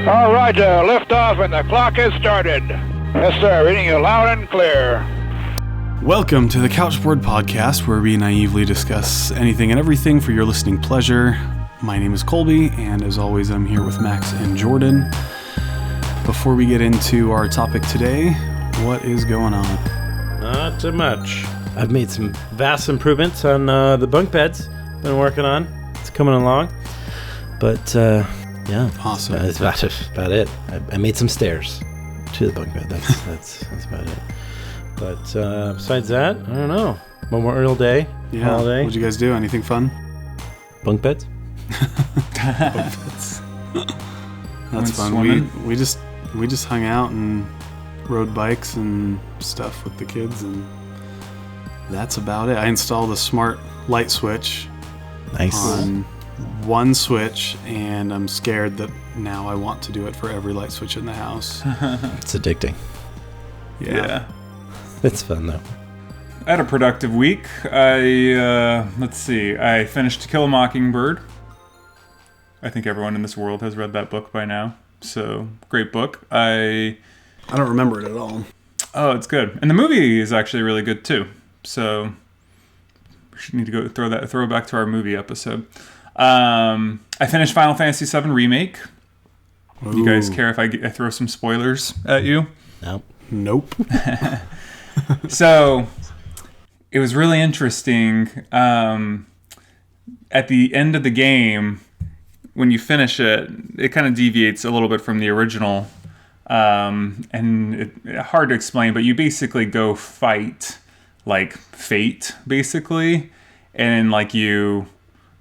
All right, lift off and the clock has started. Yes, sir, reading you loud and clear. Welcome to the Couchboard podcast, where we naively discuss anything and everything for your listening pleasure. My name is Colby, and as always, I'm here with Max and Jordan. Before we get into our topic today, what is going on? Not too much. I've made some vast improvements on the bunk beds. Been working on. It's coming along. But yeah, awesome. That's about it. I made some stairs to the bunk bed. That's about it. But besides that, I don't know. Memorial Day, holiday. What'd you guys do? Anything fun? Bunk beds. That's fun. We just hung out and rode bikes and stuff with the kids, and that's about it. I installed a smart light switch on one switch, and I'm scared that now I want to do it for every light switch in the house. It's addicting. Yeah. It's fun though. I had a productive week. I finished To Kill a Mockingbird. I think everyone in this world has read that book by now. So, great book. I don't remember it at all. Oh, it's good. And the movie is actually really good too. So, we should need to go throw it back to our movie episode. I finished Final Fantasy VII Remake. Ooh. You guys care if I throw some spoilers at you? Nope. So, it was really interesting. At the end of the game, when you finish it, it kind of deviates a little bit from the original. And it's hard to explain, but you basically go fight like fate, basically. And like you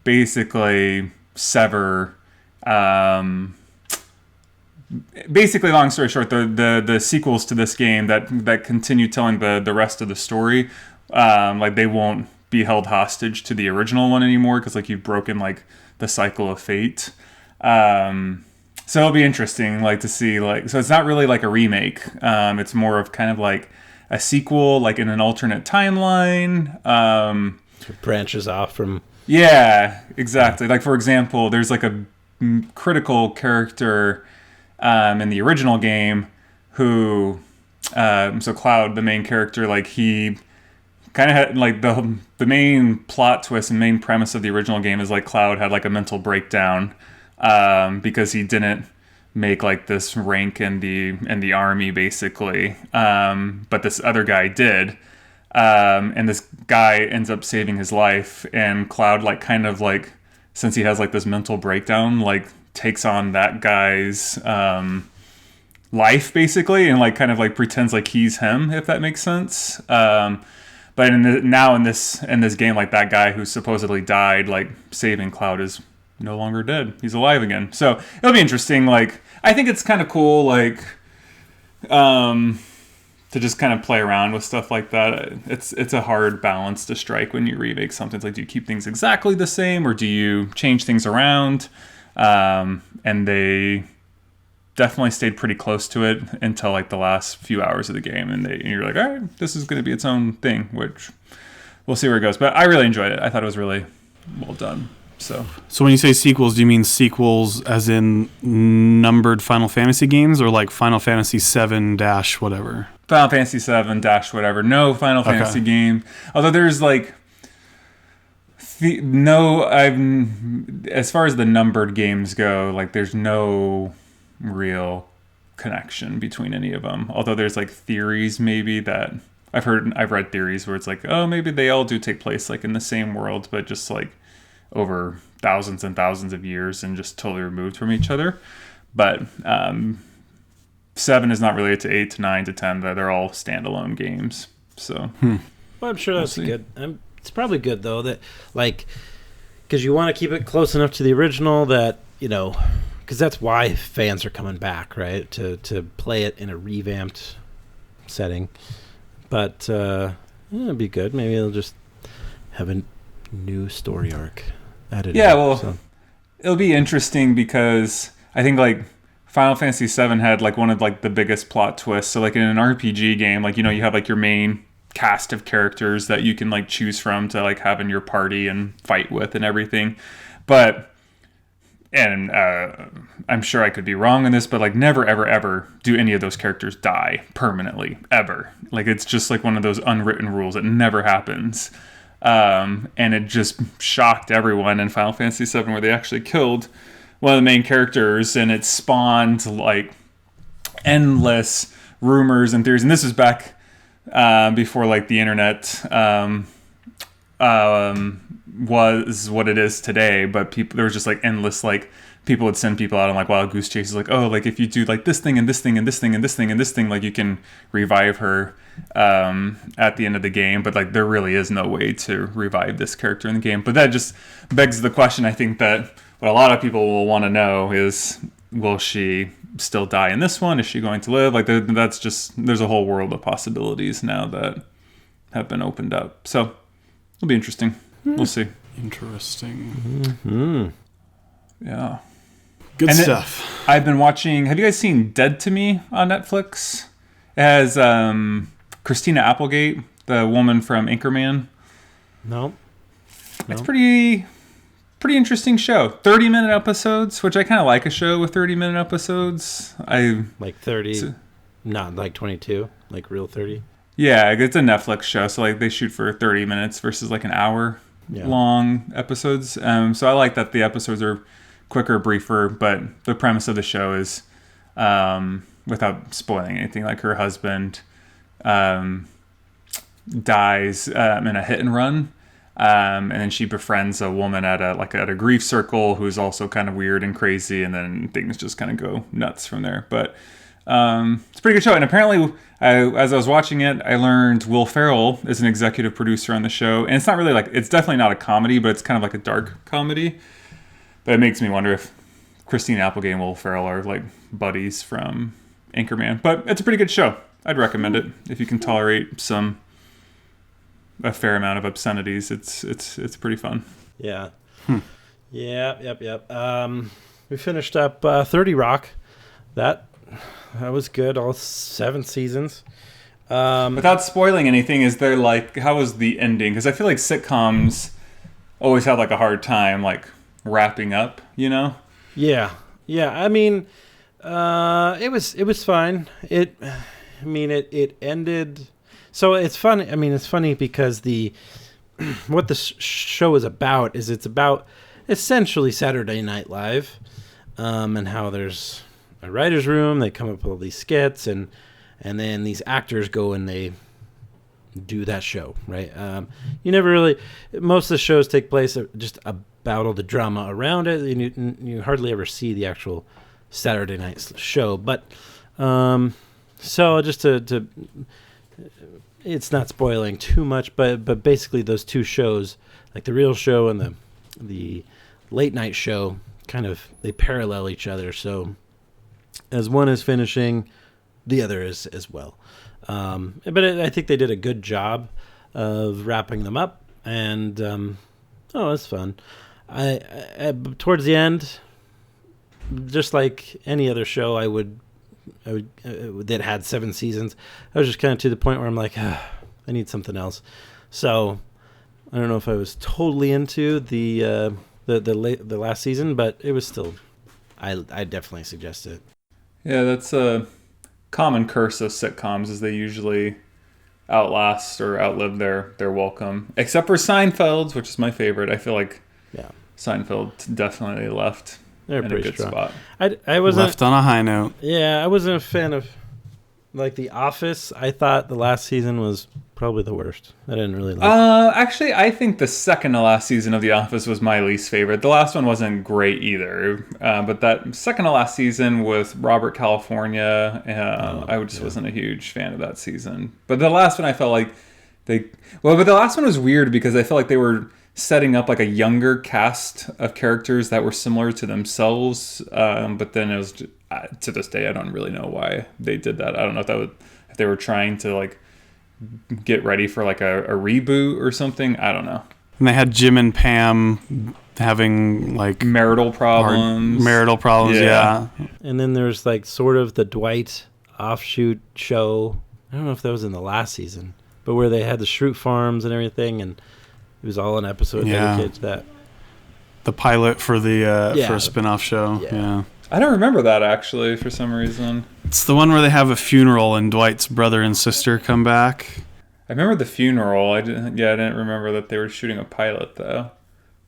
basically sever... basically, long story short, the sequels to this game that continue telling the rest of the story, like they won't be held hostage to the original one anymore, because like you've broken like the cycle of fate. So it'll be interesting, like to see like, so it's not really like a remake. It's more of kind of like a sequel, like in an alternate timeline. It branches off from. Yeah, exactly. Like for example, there's like a critical character in the original game who, so Cloud, the main character, like he kind of had like the main plot twist and main premise of the original game is like Cloud had like a mental breakdown because he didn't make like this rank in the army basically, but this other guy did, and this guy ends up saving his life, and Cloud like kind of like, since he has like this mental breakdown, like takes on that guy's life basically, and like kind of like pretends like he's him, if that makes sense. But now in this game, like that guy who supposedly died, like saving Cloud, is no longer dead. He's alive again. So it'll be interesting. Like I think it's kind of cool, like to just kind of play around with stuff like that. It's a hard balance to strike when you remake something. It's like, do you keep things exactly the same, or do you change things around? And they definitely stayed pretty close to it until like the last few hours of the game, and you're like, all right, this is going to be its own thing, which we'll see where it goes. But I really enjoyed it. I thought it was really well done. So when you say sequels, do you mean sequels as in numbered Final Fantasy games, or like Final Fantasy 7 dash whatever? Final Fantasy 7 dash whatever. No Final Fantasy game. Although there's like as far as the numbered games go, like there's no real connection between any of them. Although there's like theories maybe that I've read theories where it's like, oh, maybe they all do take place like in the same world, but just like over thousands and thousands of years and just totally removed from each other. But 7 is not related to 8 to 9 to 10. They're all standalone games. So well, I'm sure that's good. It's probably good though, that like, because you want to keep it close enough to the original that, you know, because that's why fans are coming back, right? To play it in a revamped setting. But it'd be good. Maybe they'll just have a new story arc added. Yeah, well, it'll be interesting because I think like Final Fantasy VII had like one of like the biggest plot twists. So like in an RPG game, like, you know, you have like your main cast of characters that you can like choose from to like have in your party and fight with and everything. But and I'm sure I could be wrong on this, but like never, ever, ever do any of those characters die permanently, ever. Like it's just like one of those unwritten rules. It never happens. And it just shocked everyone in Final Fantasy VII where they actually killed one of the main characters, and it spawned like endless rumors and theories. And this was back before like the internet was what it is today, but there was just like endless, like people would send people out on like wild goose chases, like, oh, like if you do like this thing and this thing and this thing and this thing and this thing, like you can revive her at the end of the game. But like there really is no way to revive this character in the game. But that just begs the question, I think, that what a lot of people will want to know is, will she still die in this one? Is she going to live? Like that's just, there's a whole world of possibilities now that have been opened up. So it'll be interesting. We'll see. Interesting. Mm-hmm. Yeah. Good and stuff. I've been watching, have you guys seen Dead to Me on Netflix? It has Christina Applegate, the woman from Anchorman. No. It's pretty interesting show. 30-minute episodes, which I kind of like a show with 30-minute episodes. Like 30, not like 22, like real 30. Yeah, it's a Netflix show, so like they shoot for 30 minutes versus like an hour long episodes. So I like that the episodes are quicker, briefer, but the premise of the show is, without spoiling anything, like her husband dies in a hit and run. And then she befriends a woman at a grief circle who's also kind of weird and crazy, and then things just kind of go nuts from there. But it's a pretty good show. And apparently, as I was watching it, I learned Will Ferrell is an executive producer on the show. And it's not really it's definitely not a comedy, but it's kind of like a dark comedy. But it makes me wonder if Christina Applegate and Will Ferrell are like buddies from Anchorman. But it's a pretty good show. I'd recommend it if you can tolerate a fair amount of obscenities. It's pretty fun. Yeah. Yep. We finished up 30 Rock. That was good. All 7 seasons. Without spoiling anything, is there like, how was the ending? Because I feel like sitcoms always have like a hard time like wrapping up, you know? Yeah. I mean, it was fine. It ended. So it's funny. I mean, it's funny because what the show is about is it's about essentially Saturday Night Live, and how there's a writer's room. They come up with all these skits, and then these actors go and they do that show, right? You never really. Most of the shows take place just about all the drama around it. You hardly ever see the actual Saturday night show, but so just to it's not spoiling too much, but basically those two shows, like the real show and the late night show, kind of they parallel each other. So as one is finishing, the other is as well. But I think they did a good job of wrapping them up, and it's fun. I towards the end, just like any other show, I would that had 7 seasons, I was just kind of to the point where I'm like, I need something else. So I don't know if I was totally into the last season, but it was still, I definitely suggest it. Yeah, that's a common curse of sitcoms, is they usually outlast or outlive their welcome. Except for Seinfeld's, which is my favorite. I feel like Seinfeld definitely left in a good spot. I wasn't left on a high note. Yeah, I wasn't a fan of like The Office. I thought the last season was probably the worst. I didn't really like it. Actually, I think the second to last season of The Office was my least favorite. The last one wasn't great either. But that second to last season with Robert California, I just wasn't a huge fan of that season. But the last one I felt like but the last one was weird because I felt like they were setting up like a younger cast of characters that were similar to themselves, but then it was to this day I don't really know why they did that. I don't know if they were trying to like get ready for like a reboot or something. I don't know. And they had Jim and Pam having like marital problems. Yeah. And then there's like sort of the Dwight offshoot show. I don't know if that was in the last season, but where they had the Schrute farms and everything, and it was all an episode dedicated to that. the pilot for the for a spin-off show. Yeah. I don't remember that actually for some reason. It's the one where they have a funeral and Dwight's brother and sister come back. I remember the funeral. I didn't remember that they were shooting a pilot though.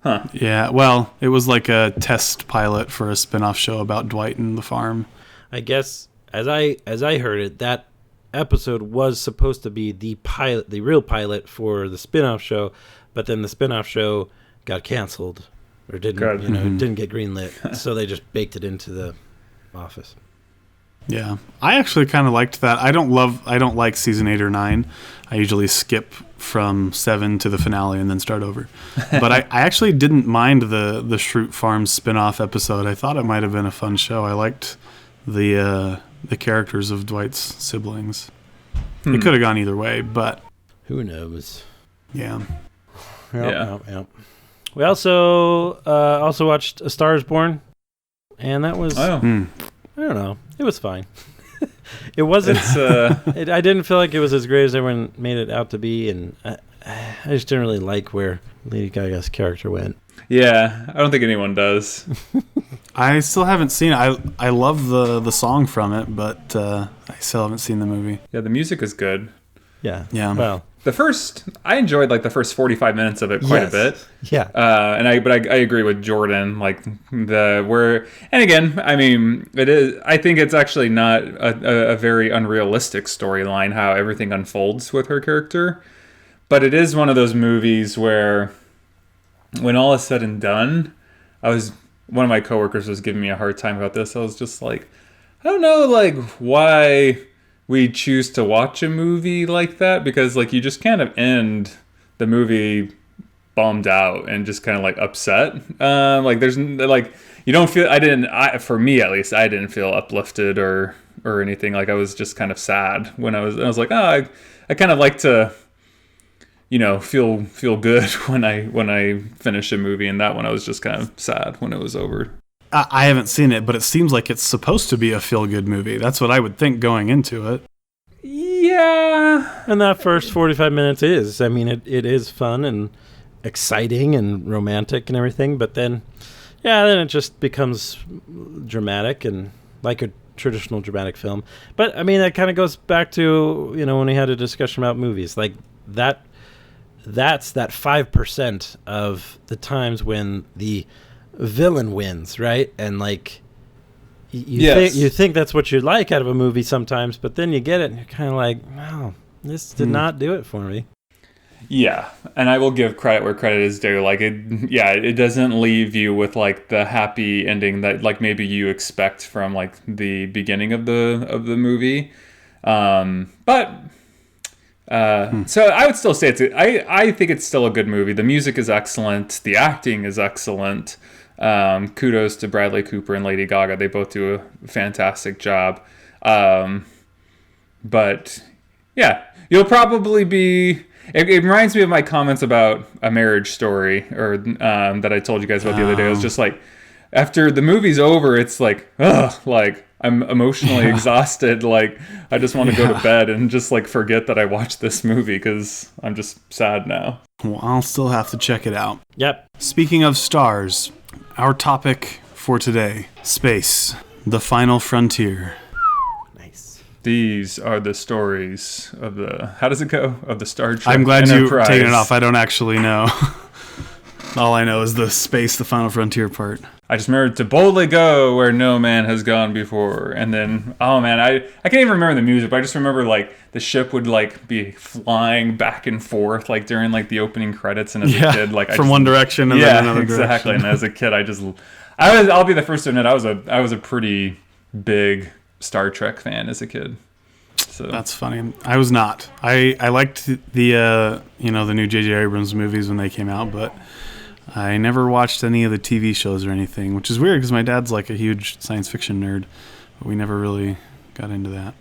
Huh. Yeah, well, it was like a test pilot for a spin-off show about Dwight and the farm. I guess as I heard it, that episode was supposed to be the pilot, the real pilot for the spin-off show, but then the spin-off show got canceled or didn't get greenlit, so they just baked it into the Office. Yeah, I actually kind of liked that. I don't like season 8 or 9. I usually skip from 7 to the finale and then start over. But I actually didn't mind the Schrute Farms spin-off episode. I thought it might have been a fun show. I liked the characters of Dwight's siblings. It could have gone either way, but who knows? Yeah. Yep. We also watched A Star Is Born, and that was I don't know. It was fine. It wasn't. I didn't feel like it was as great as everyone made it out to be, and I just didn't really like where Lady Gaga's character went. Yeah, I don't think anyone does. I still haven't seen it. I love the song from it, but I still haven't seen the movie. Yeah, the music is good. Yeah. Well, I enjoyed like the first 45 minutes of it quite a bit. Yeah. I agree with Jordan. Like and again, I mean, it is. I think it's actually not a very unrealistic storyline how everything unfolds with her character, but it is one of those movies where, when all is said and done, one of my coworkers was giving me a hard time about this. I was just like, I don't know, like why we choose to watch a movie like that, because like you just kind of end the movie bummed out and just kind of like upset. Like there's like you don't feel. For me at least, I didn't feel uplifted or anything. Like I was just kind of sad when I was like, I kind of like to, feel good when I finish a movie, and that one I was just kind of sad when it was over. I haven't seen it, but it seems like it's supposed to be a feel-good movie. That's what I would think going into it. Yeah. And that first 45 minutes is. I mean, it is fun and exciting and romantic and everything, but then it just becomes dramatic and like a traditional dramatic film. But, I mean, that kind of goes back to, when we had a discussion about movies. Like, that's that 5% of the times when the villain wins, right? And like you think that's what you like out of a movie sometimes, but then you get it and you're kind of like, wow, this did not do it for me. Yeah, and I will give credit where credit is due. Like it doesn't leave you with like the happy ending that like maybe you expect from like the beginning of the movie. So I would still say I think it's still a good movie. The music is excellent. The acting is excellent. Kudos to Bradley Cooper and Lady Gaga. They both do a fantastic job. But yeah, you'll probably be. It reminds me of my comments about A Marriage Story, or that I told you guys about the other day. I was just like, after the movie's over, it's like, ugh, like I'm emotionally exhausted. Like I just want to go to bed and just like forget that I watched this movie because I'm just sad now. Well, I'll still have to check it out. Yep. Speaking of stars, our topic for today: space, the final frontier. Nice. These are the stories of the. How does it go? Of the Star Trek. I'm glad Enterprise. you've taken it off. I don't actually know. All I know is the space, the final frontier part. I just remember to boldly go where no man has gone before. And then, oh man, I can't even remember the music, but I just remember like the ship would like be flying back and forth like during like the opening credits. And as a kid, like from one direction and then another direction. Exactly. And as a kid, I'll be the first to admit I was a pretty big Star Trek fan as a kid. So that's funny. I was not. I liked the new J.J. Abrams movies when they came out, but I never watched any of the TV shows or anything, which is weird because my dad's like a huge science fiction nerd, but we never really got into that.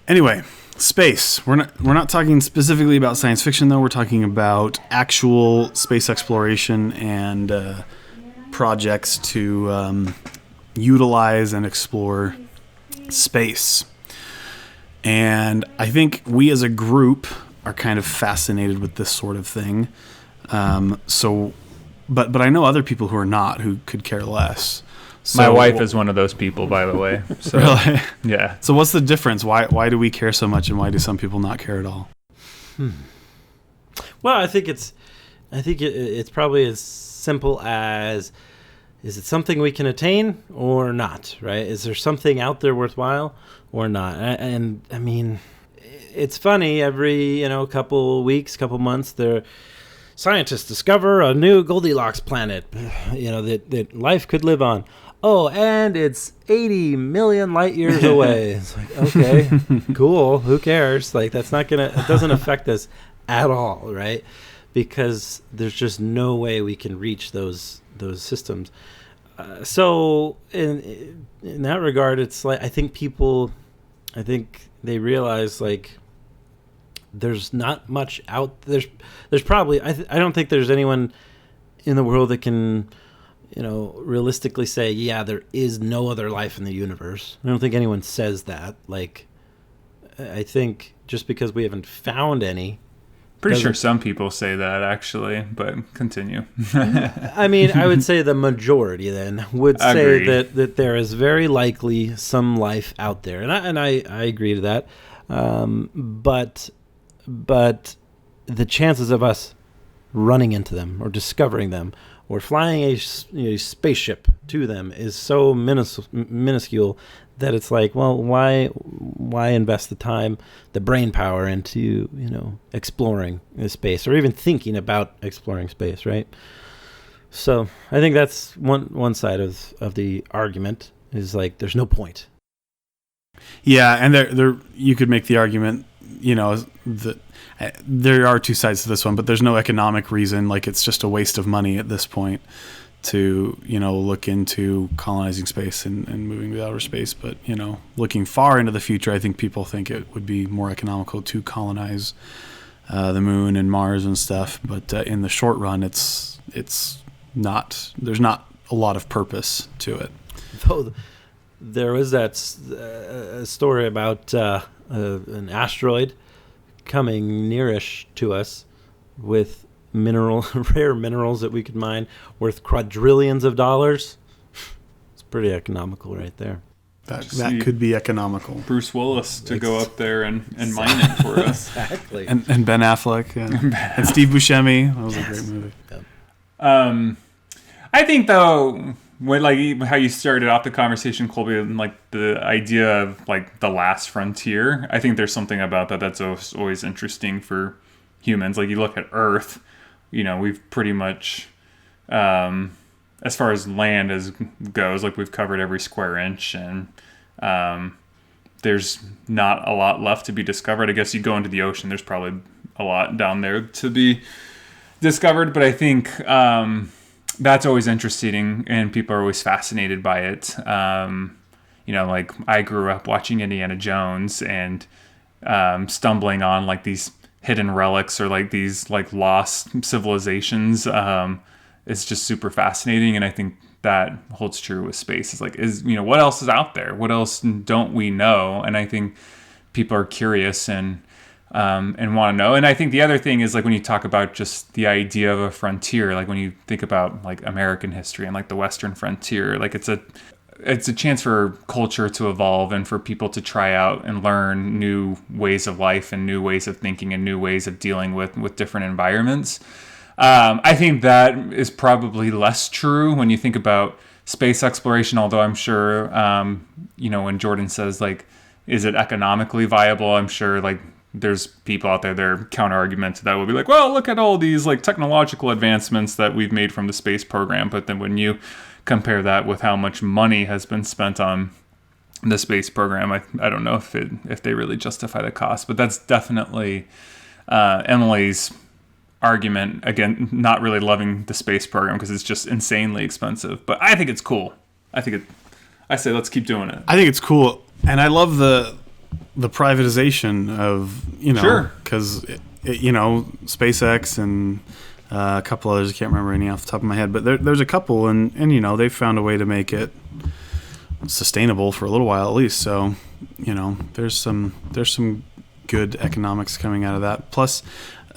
Anyway, space. We're not talking specifically about science fiction though. We're talking about actual space exploration and projects to utilize and explore space. And I think we as a group are kind of fascinated with this sort of thing. So but I know other people who are not, who could care less. So, my wife is one of those people, by the way. So, really? Yeah. So what's the difference? Why do we care so much, and why do some people not care at all? Well, I think it's probably as simple as, is it something we can attain or not, right? Is there something out there worthwhile or not? And I mean, it's funny, every couple weeks, couple months, scientists discover a new Goldilocks planet, that life could live on. Oh, and it's 80 million light years away. It's like, okay, cool. Who cares? Like, it doesn't affect us at all, right? Because there's just no way we can reach those systems. So in that regard, it's like, I think they realize, like, there's not much out there's probably I don't think there's anyone in the world that can realistically say, yeah, there is no other life in the universe. I don't think anyone says that. Like, I think just because we haven't found any, pretty sure some people say that, actually, but continue. I mean, I would say the majority then would say that there is very likely some life out there, and I agree to that. But the chances of us running into them or discovering them or flying a spaceship to them is so minuscule that it's like, well, why invest the time, the brain power into exploring the space or even thinking about exploring space, right? So I think that's one side of the argument, is like, there's no point. Yeah, and there you could make the argument, that there are two sides to this one, but there's no economic reason. Like, it's just a waste of money at this point to look into colonizing space and moving to outer space. But looking far into the future, I think people think it would be more economical to colonize the moon and Mars and stuff. But in the short run, it's not. There's not a lot of purpose to it. Though there was that story about an asteroid coming nearish to us with rare minerals that we could mine worth quadrillions of dollars. It's pretty economical right there. That could be economical. Bruce Willis to go up there and mine it for us. Exactly. And Ben Affleck and Steve Buscemi. That was a great movie. Yeah. I think, though, how you started off the conversation, Colby, and like the idea of like the last frontier, I think there's something about that that's always interesting for humans. Like, you look at Earth, we've pretty much, as far as land goes, like, we've covered every square inch, and there's not a lot left to be discovered. I guess you go into the ocean, there's probably a lot down there to be discovered, but I think that's always interesting, and people are always fascinated by it. Like, I grew up watching Indiana Jones and stumbling on like these hidden relics or like these like lost civilizations. It's just super fascinating, and I think that holds true with space. It's like, what else is out there? What else don't we know? And I think people are curious and want to know. And I think the other thing is, like, when you talk about just the idea of a frontier, like when you think about like American history and like the Western frontier, like it's a chance for culture to evolve and for people to try out and learn new ways of life and new ways of thinking and new ways of dealing with different environments. I think that is probably less true when you think about space exploration, although I'm sure, when Jordan says, like, is it economically viable? I'm sure, like, there's people out there that are counter-arguments that will be like, well, look at all these like technological advancements that we've made from the space program. But then when you compare that with how much money has been spent on the space program, I don't know if they really justify the cost. But that's definitely Emily's argument, again, not really loving the space program because it's just insanely expensive. But I think it's cool. I say let's keep doing it. I think it's cool, and I love the privatization of, sure, because SpaceX and a couple others, I can't remember any off the top of my head, but there's a couple, and they've found a way to make it sustainable for a little while at least. So there's some good economics coming out of that. Plus,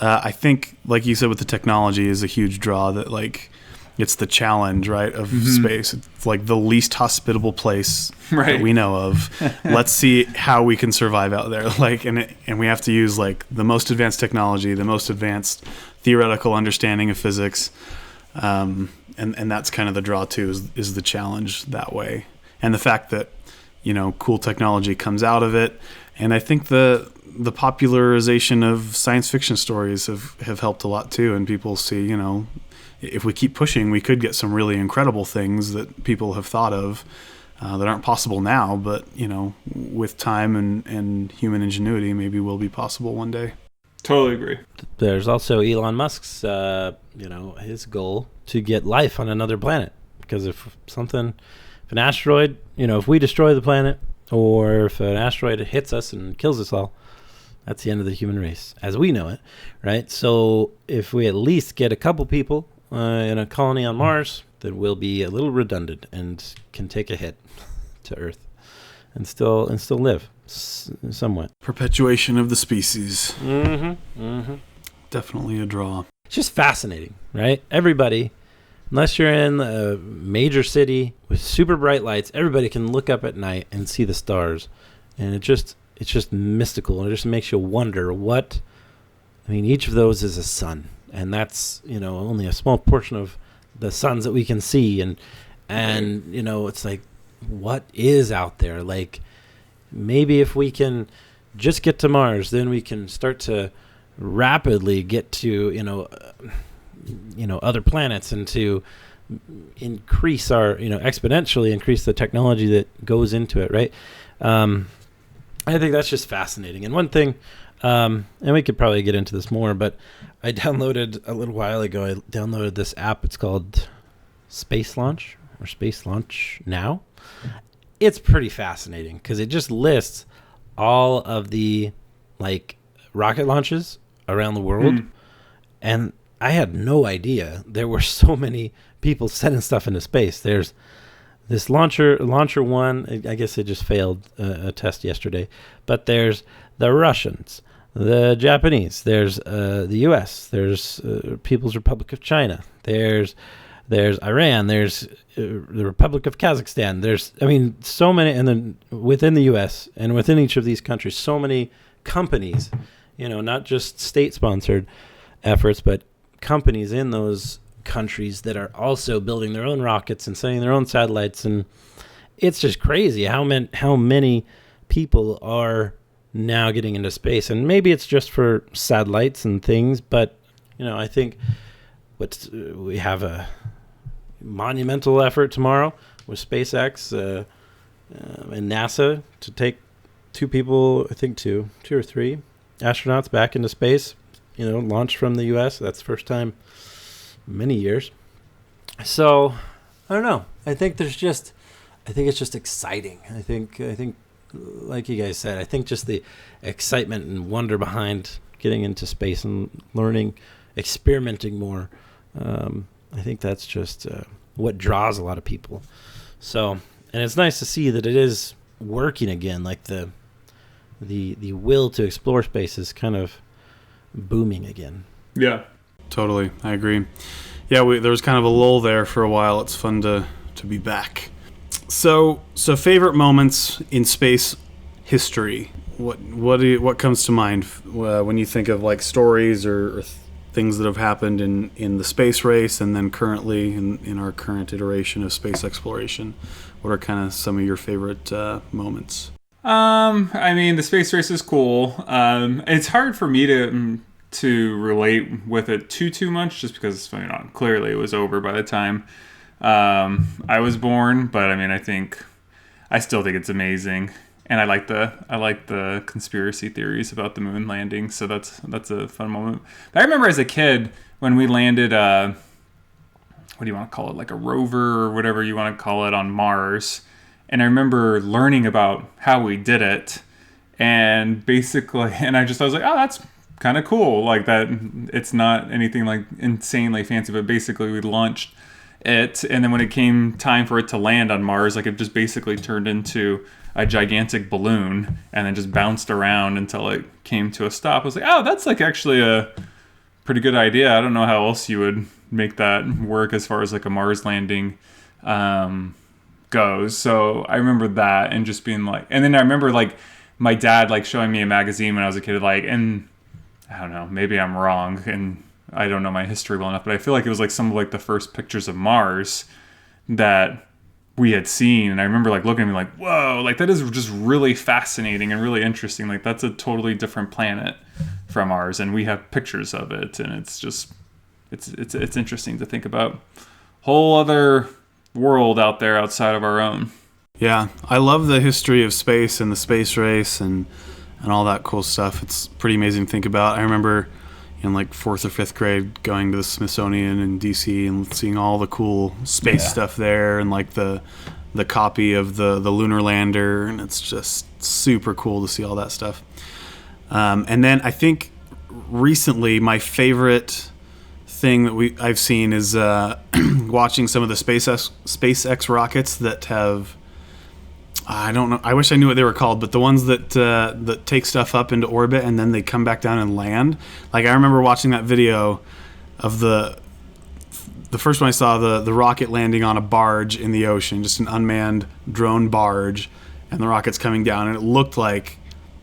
I think, like you said, with the technology is a huge draw that, like, it's the challenge, right, of space. It's like the least hospitable place right. that we know of. Let's see how we can survive out there. Like, and we have to use like the most advanced technology, the most advanced theoretical understanding of physics, and that's kind of the draw too, is the challenge that way, and the fact that cool technology comes out of it. And I think the popularization of science fiction stories have helped a lot too, and people see, if we keep pushing, we could get some really incredible things that people have thought of that aren't possible now, but with time and human ingenuity, maybe will be possible one day. Totally agree. There's also Elon Musk's his goal to get life on another planet, because if an asteroid, if we destroy the planet, or if an asteroid hits us and kills us all, that's the end of the human race as we know it, right? So if we at least get a couple people in a colony on Mars, then we'll be a little redundant and can take a hit to Earth and still live somewhat. Perpetuation of the species. Definitely a draw. It's just fascinating, right? Everybody, unless you're in a major city with super bright lights, everybody can look up at night and see the stars, and it's just mystical, and it just makes you wonder each of those is a sun, and that's only a small portion of the suns that we can see, and it's like, what is out there? Like, maybe if we can just get to Mars, then we can start to rapidly get to other planets, and to increase our exponentially increase the technology that goes into it, right? I think that's just fascinating. And one thing, and we could probably get into this more, but I downloaded a little while ago, I downloaded this app. It's called Space Launch, or Space Launch Now. It's pretty fascinating because it just lists all of the rocket launches around the world. And I had no idea there were so many people sending stuff into space. There's this launcher one, I guess it just failed a test yesterday, but there's the Russians, the Japanese, there's the U.S., there's People's Republic of China, there's Iran, there's the Republic of Kazakhstan, there's so many, and then within the U.S. and within each of these countries, so many companies, not just state-sponsored efforts, but companies in those countries that are also building their own rockets and sending their own satellites. And it's just crazy how many people are now getting into space. And maybe it's just for satellites and things, but I think we have a monumental effort tomorrow with SpaceX and NASA to take two or three astronauts back into space, launched from the U.S. That's the first time in many years. So I don't know. I think it's just exciting. I think like you guys said, I think just the excitement and wonder behind getting into space and learning, experimenting more. I think that's just what draws a lot of people. So, and it's nice to see that it is working again. Like the will to explore space is kind of booming again. Yeah, totally. I agree. Yeah, there was kind of a lull there for a while. It's fun to be back. So favorite moments in space history. What comes to mind when you think of like stories or things that have happened in the space race, and then currently in our current iteration of space exploration? What are kind of some of your favorite moments? The space race is cool. It's hard for me to relate with it too much, just because clearly it was over by the time I was born. But I still think it's amazing, and I like the conspiracy theories about the moon landing. So that's a fun moment. But I remember as a kid when we landed what do you want to call it, like a rover or whatever you want to call it, on Mars. And I remember learning about how we did it, and I was like, oh, that's kind of cool. Like that, it's not anything like insanely fancy, but basically we launched it, and then when it came time for it to land on Mars, like it just basically turned into a gigantic balloon and then just bounced around until it came to a stop. I was like, oh, that's like actually a pretty good idea. I don't know how else you would make that work as far as like a Mars landing goes. So I remember that and just being like, and then I remember like my dad like showing me a magazine when I was a kid, like, and I don't know, maybe I'm wrong and I don't know my history well enough, but I feel like it was like some of like the first pictures of Mars that we had seen. And I remember like looking at me like, whoa, like that is just really fascinating and really interesting. Like that's a totally different planet from ours. And we have pictures of it. And it's just, it's interesting to think about. Whole other world out there outside of our own. Yeah. I love the history of space and the space race and all that cool stuff. It's pretty amazing to think about. I remember in like 4th or 5th grade going to the Smithsonian in DC and seeing all the cool space stuff there, and like the copy of the lunar lander, and it's just super cool to see all that stuff. And then I think recently my favorite thing that I've seen is watching some of the SpaceX rockets that have, I don't know, I wish I knew what they were called, but the ones that take stuff up into orbit and then they come back down and land. Like I remember watching that video of the first one I saw, the rocket landing on a barge in the ocean, just an unmanned drone barge, and the rocket's coming down, and it looked like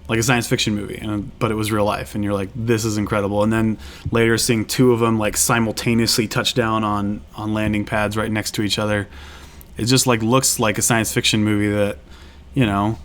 a science fiction movie, but it was real life, and you're like, this is incredible. And then later seeing 2 of them like simultaneously touch down on landing pads right next to each other, it just like looks like a science fiction movie that, you know,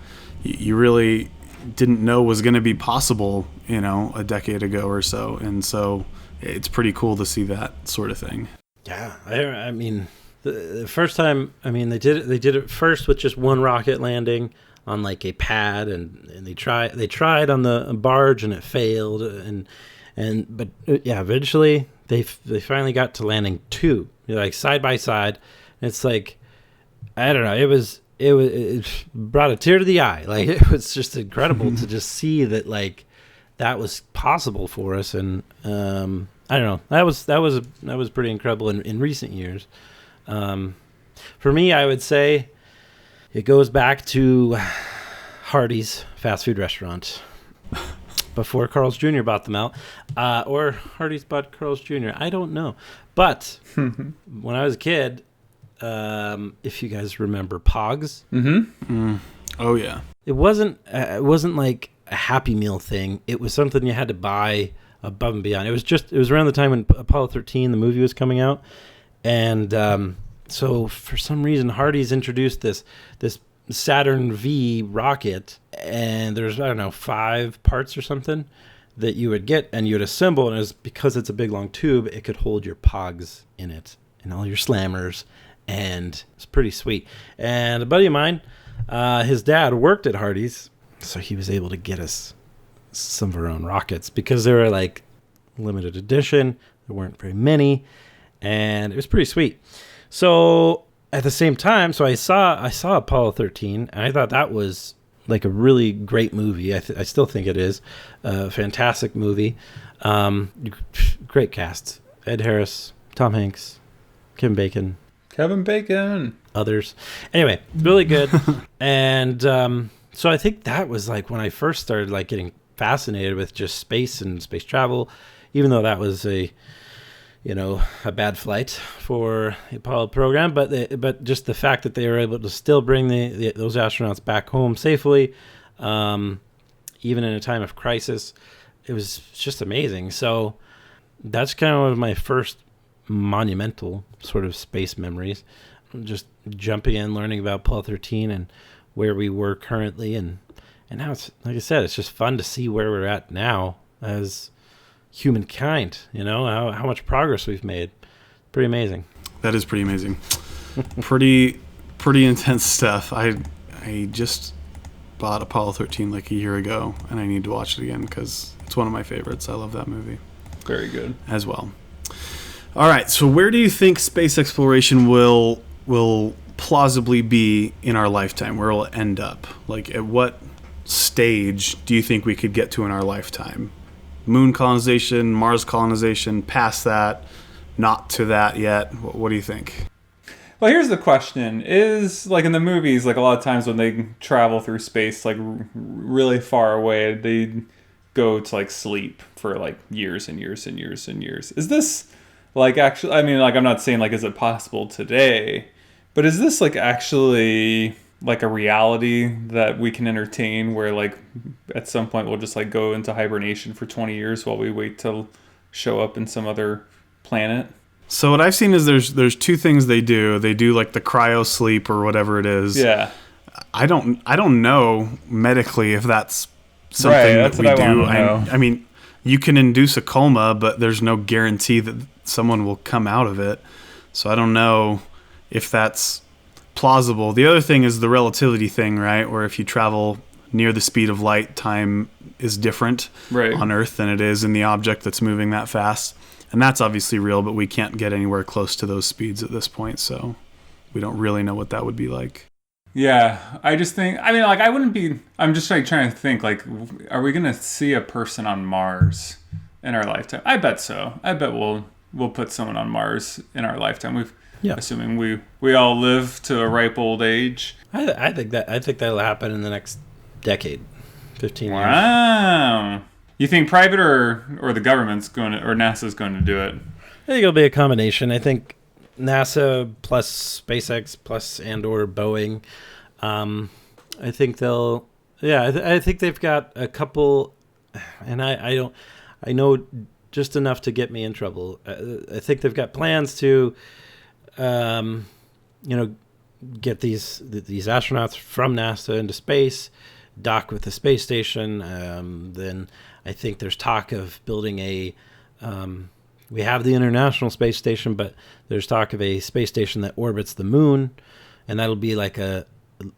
you really didn't know was going to be possible, you know, a decade ago or so. And so it's pretty cool to see that sort of thing. Yeah. I mean, the first time, I mean, they did it first with just one rocket landing on like a pad, and they tried on the barge and it failed. But eventually they finally got to landing 2, like side by side. And it's like, I don't know, it brought a tear to the eye. Like it was just incredible to just see that like that was possible for us. And I don't know, that was pretty incredible in recent years. For me, I would say it goes back to Hardee's fast food restaurant before Carl's Jr. bought them out, or Hardee's bought Carl's Jr. I don't know, but when I was a kid. If you guys remember Pogs. Oh yeah. It wasn't like a Happy Meal thing. It was something you had to buy above and beyond. It was around the time when Apollo 13, the movie, was coming out. And so for some reason Hardee's introduced this Saturn V rocket, and there's, I don't know, 5 parts or something that you would get and you would assemble, and it was, because it's a big long tube, it could hold your Pogs in it and all your Slammers. And it's pretty sweet. And a buddy of mine, his dad worked at Hardee's, so he was able to get us some of our own rockets because they were like limited edition. There weren't very many, and it was pretty sweet. So at the same time, so I saw Apollo 13, and I thought that was like a really great movie. I still think it is a fantastic movie. Great cast: Ed Harris, Tom Hanks, Kevin Bacon, others. Anyway, really good. And so I think that was like when I first started like getting fascinated with just space and space travel, even though that was a bad flight for the Apollo program, but just the fact that they were able to still bring those astronauts back home safely, even in a time of crisis, it was just amazing. So that's kind of one of my first monumental sort of space memories, just jumping in, learning about Apollo 13 and where we were currently, and now it's, like I said, it's just fun to see where we're at now as humankind, how much progress we've made. Pretty amazing. That is pretty amazing. pretty intense stuff. I just bought Apollo 13 like a year ago, and I need to watch it again because it's one of my favorites. I love that movie. Very good. As well. All right, so where do you think space exploration will plausibly be in our lifetime? Where will it end up? Like, at what stage do you think we could get to in our lifetime? Moon colonization, Mars colonization, past that, not to that yet? What do you think? Well, here's the question. Is, like in the movies, like a lot of times when they travel through space, like really far away, they go to like sleep for like years and years and years and years. Is this like actually, I mean, like I'm not saying like is it possible today, but is this like actually like a reality that we can entertain where like at some point we'll just like go into hibernation for 20 years while we wait to show up in some other planet? So what I've seen is there's two things they do. They do like the cryo sleep or whatever it is. Yeah. I don't know medically if that's something that's that we what I do. want to know. I mean, you can induce a coma, but there's no guarantee that someone will come out of it. So I don't know if that's plausible. The other thing is the relativity thing, right? Where if you travel near the speed of light, time is different on Earth than it is in the object that's moving that fast. And that's obviously real, but we can't get anywhere close to those speeds at this point. So we don't really know what that would be like. Yeah, I just think, I mean, like, I'm just like trying to think, like, are we going to see a person on Mars in our lifetime? I bet so. I bet we'll put someone on Mars in our lifetime. Assuming we all live to a ripe old age. I think that'll happen in the next decade, 15 years. Wow. You think private or the government's going to, or NASA's going to do it? I think it'll be a combination. I think NASA plus SpaceX plus and/or Boeing. I think they'll. Yeah, I think they've got a couple, and I know just enough to get me in trouble. I think they've got plans to, get these astronauts from NASA into space, dock with the space station. Then I think there's talk of building a. We have the International Space Station, but there's talk of a space station that orbits the moon, and that'll be like a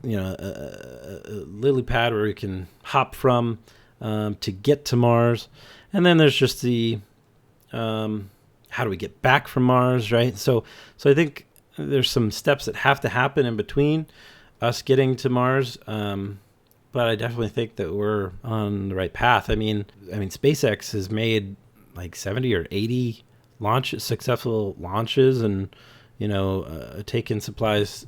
lily pad where we can hop from to get to Mars. And then there's just the how do we get back from Mars, right? So I think there's some steps that have to happen in between us getting to Mars. But I definitely think that we're on the right path. I mean, SpaceX has made like 70 or 80 successful launches, and taken supplies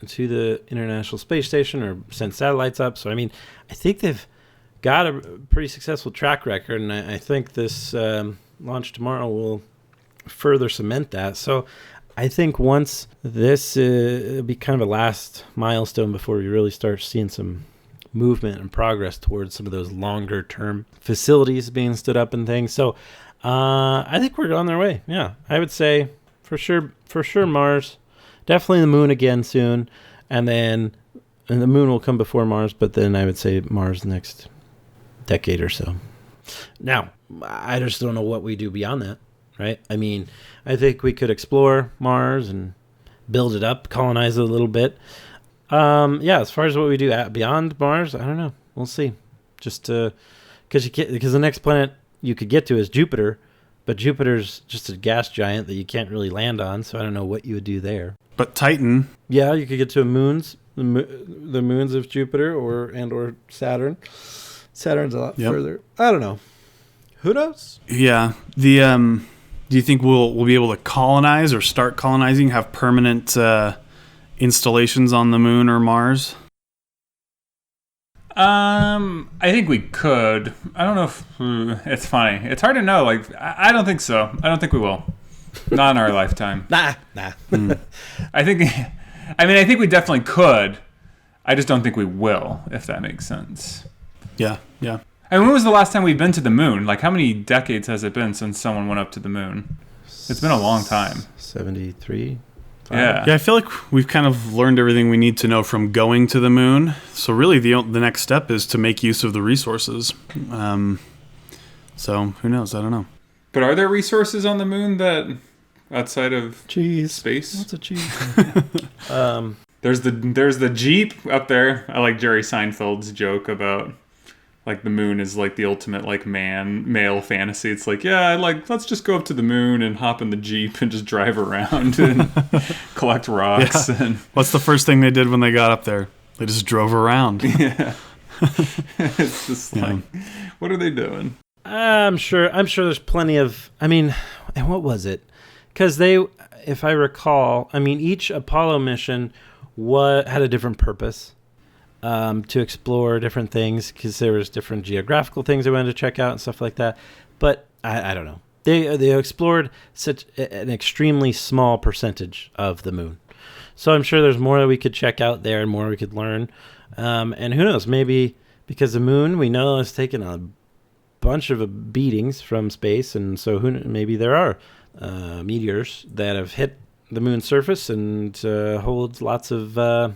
to the International Space Station or sent satellites up. So I mean, I think they've got a pretty successful track record, and I think this launch tomorrow will further cement that. So I think once this it'll be kind of a last milestone before we really start seeing some movement and progress towards some of those longer term facilities being stood up and things. So I think we're on their way. Yeah, I would say for sure Mars, definitely the moon again soon, and the moon will come before Mars, but then I would say Mars next decade or so. Now, I just don't know what we do beyond that, right? I mean, I think we could explore Mars and build it up, colonize it a little bit. As far as what we do beyond Mars, I don't know. We'll see. Just because the next planet you could get to is Jupiter, but Jupiter's just a gas giant that you can't really land on. So I don't know what you would do there. But Titan, yeah, you could get to the moons of Jupiter or Saturn. Saturn's a lot further. I don't know. Who knows? Yeah. Do you think we'll be able to colonize or start colonizing? Have permanent installations on the moon or Mars? I think we could. I don't know if it's funny. It's hard to know. Like, I don't think so. I don't think we will. Not in our lifetime. Nah. I think we definitely could. I just don't think we will, if that makes sense. Yeah. And when was the last time we've been to the moon? Like, how many decades has it been since someone went up to the moon? It's been a long time. 73. Yeah, I feel like we've kind of learned everything we need to know from going to the moon. So really, the next step is to make use of the resources. So who knows? I don't know. But are there resources on the moon that outside of cheese space? What's a cheese? There's the Jeep up there. I like Jerry Seinfeld's joke about like the moon is like the ultimate like male fantasy. It's like, yeah, let's just go up to the moon and hop in the Jeep and just drive around and collect rocks. Yeah. And what's the first thing they did when they got up there? They just drove around. Yeah. It's just like, what are they doing? I'm sure there's plenty of, and what was it? Because if I recall, each Apollo mission had a different purpose. to explore different things because there was different geographical things I wanted to check out and stuff like that. But I don't know. They explored such an extremely small percentage of the moon. So I'm sure there's more that we could check out there and more we could learn. And who knows, maybe because the moon, we know, has taken a bunch of beatings from space. And so maybe there are meteors that have hit the moon's surface and holds lots of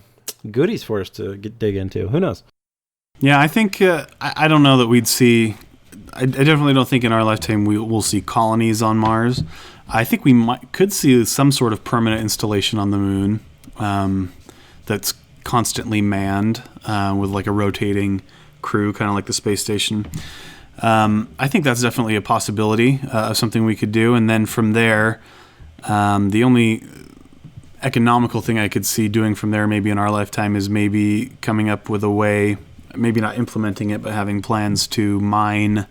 goodies for us to dig into. Who knows? Yeah, I think, I don't know that we'd see... I definitely don't think in our lifetime we'll see colonies on Mars. I think we could see some sort of permanent installation on the moon that's constantly manned with like a rotating crew, kind of like the space station. I think that's definitely a possibility of something we could do. And then from there, the only economical thing I could see doing from there maybe in our lifetime is maybe coming up with a way, maybe not implementing it, but having plans to mine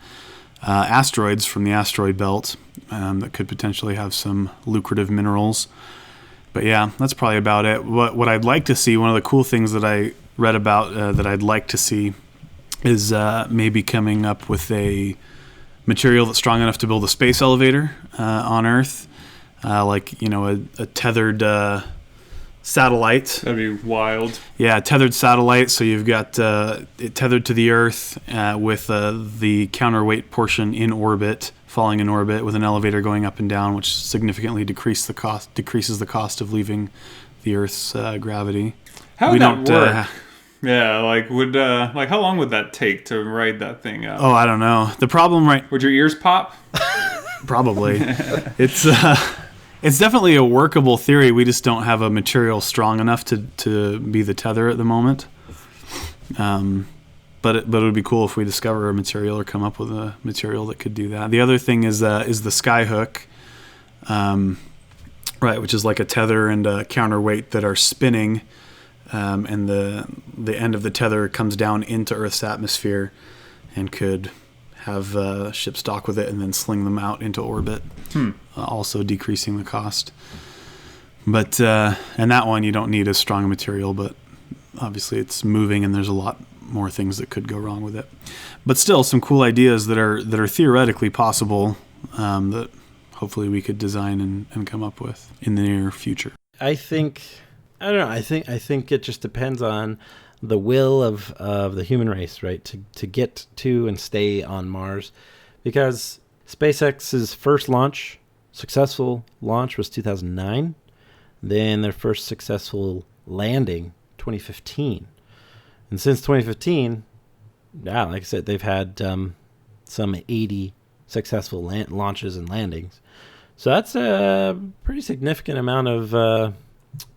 asteroids from the asteroid belt that could potentially have some lucrative minerals. But yeah, that's probably about it. What I'd like to see, one of the cool things that I read about that I'd like to see is maybe coming up with a material that's strong enough to build a space elevator on Earth, like, you know, a tethered satellite. That'd be wild. Yeah, tethered satellite. So you've got it tethered to the Earth with the counterweight portion in orbit, falling in orbit, with an elevator going up and down, which significantly decreases the cost of leaving the Earth's gravity. How would that work? Yeah, like how long would that take to ride that thing up? Oh, I don't know. The problem, right? Would your ears pop? Probably. It's definitely a workable theory. We just don't have a material strong enough to be the tether at the moment. But it would be cool if we discover a material or come up with a material that could do that. The other thing is the skyhook, right, which is like a tether and a counterweight that are spinning, and the end of the tether comes down into Earth's atmosphere and could have ships dock with it and then sling them out into orbit, also decreasing the cost. But and that one you don't need as strong a material, but obviously it's moving and there's a lot more things that could go wrong with it. But still, some cool ideas that are theoretically possible that hopefully we could design and come up with in the near future. I don't know. I think it just depends on the will of the human race, right? To get to and stay on Mars, because SpaceX's first successful launch was 2009. Then their first successful landing, 2015. And since 2015, yeah, like I said, they've had some 80 successful launches and landings. So that's a pretty significant amount of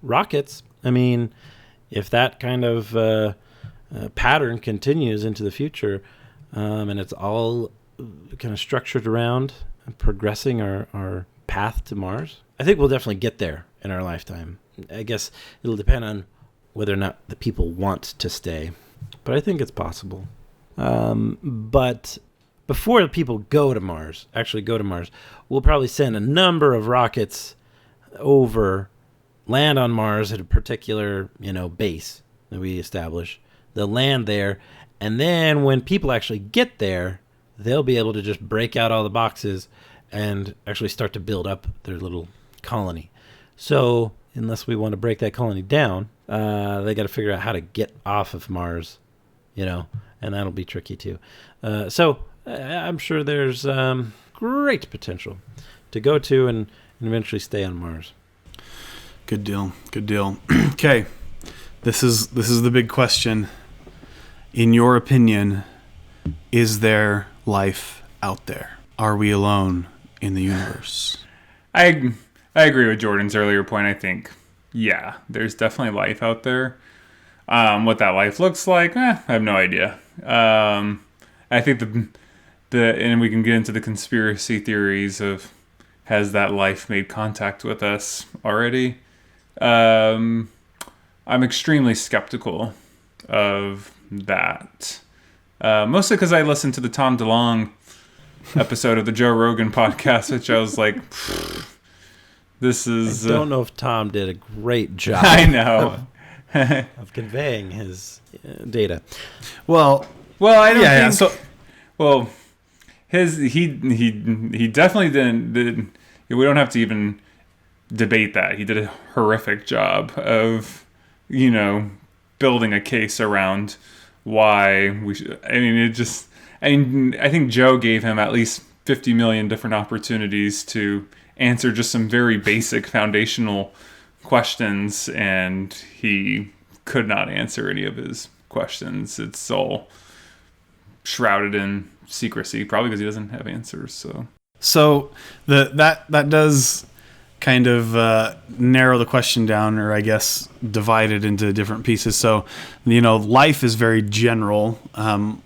rockets. I mean, if that kind of pattern continues into the future, and it's all kind of structured around progressing our path to Mars, I think we'll definitely get there in our lifetime. I guess it'll depend on whether or not the people want to stay, but I think it's possible. But before the people actually go to Mars, we'll probably send a number of rockets over, land on Mars at a particular, base that we establish. They'll land there, and then when people actually get there, they'll be able to just break out all the boxes and actually start to build up their little colony. So unless we want to break that colony down, they got to figure out how to get off of Mars, and that'll be tricky too. So I'm sure there's great potential to go to and eventually stay on Mars. Good deal. Okay, this is the big question. In your opinion, is there life out there? Are we alone in the universe? I agree with Jordan's earlier point. I think, yeah, there's definitely life out there. What that life looks like, I have no idea. I think and we can get into the conspiracy theories of, has that life made contact with us already? I'm extremely skeptical of that. Mostly because I listened to the Tom DeLonge episode of the Joe Rogan podcast, which I was like, this is... I don't know if Tom did a great job. I know. of conveying his data. Well, I don't think. Yeah. So, Well, he definitely didn't. We don't have to even debate that. He did a horrific job of, building a case around why we should. I mean, I think Joe gave him at least 50 million different opportunities to answer just some very basic foundational questions, and he could not answer any of his questions. It's all shrouded in secrecy, probably because he doesn't have answers. So that does kind of narrow the question down, or I guess divide it into different pieces. So, life is very general.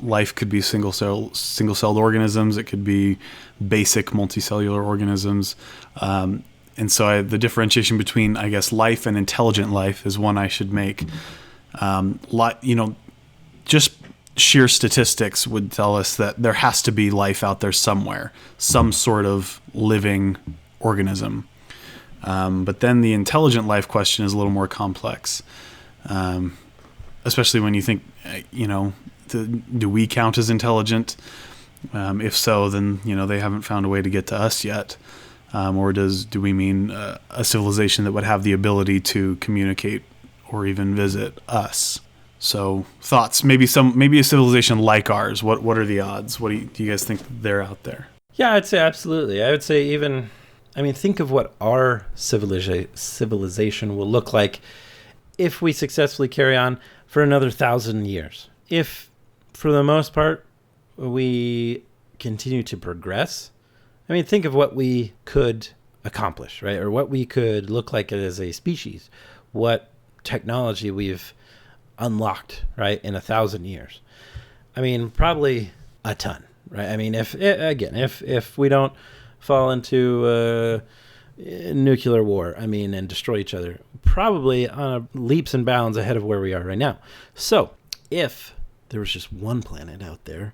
Life could be single-celled organisms. It could be basic multicellular organisms. And so the differentiation between, I guess, life and intelligent life is one I should make. Just sheer statistics would tell us that there has to be life out there somewhere, some sort of living organism. But then the intelligent life question is a little more complex, especially when you think, do we count as intelligent? If so, then, they haven't found a way to get to us yet. Or do we mean a civilization that would have the ability to communicate or even visit us? So thoughts, maybe a civilization like ours. What are the odds? Do you guys think they're out there? Yeah, I'd say absolutely. I would say think of what our civilization will look like if we successfully carry on for another 1,000 years. If, for the most part, we continue to progress, think of what we could accomplish, right? Or what we could look like as a species, what technology we've unlocked, right, in 1,000 years. Probably a ton, right? If we don't fall into nuclear war, and destroy each other, probably on leaps and bounds ahead of where we are right now. So if there was just one planet out there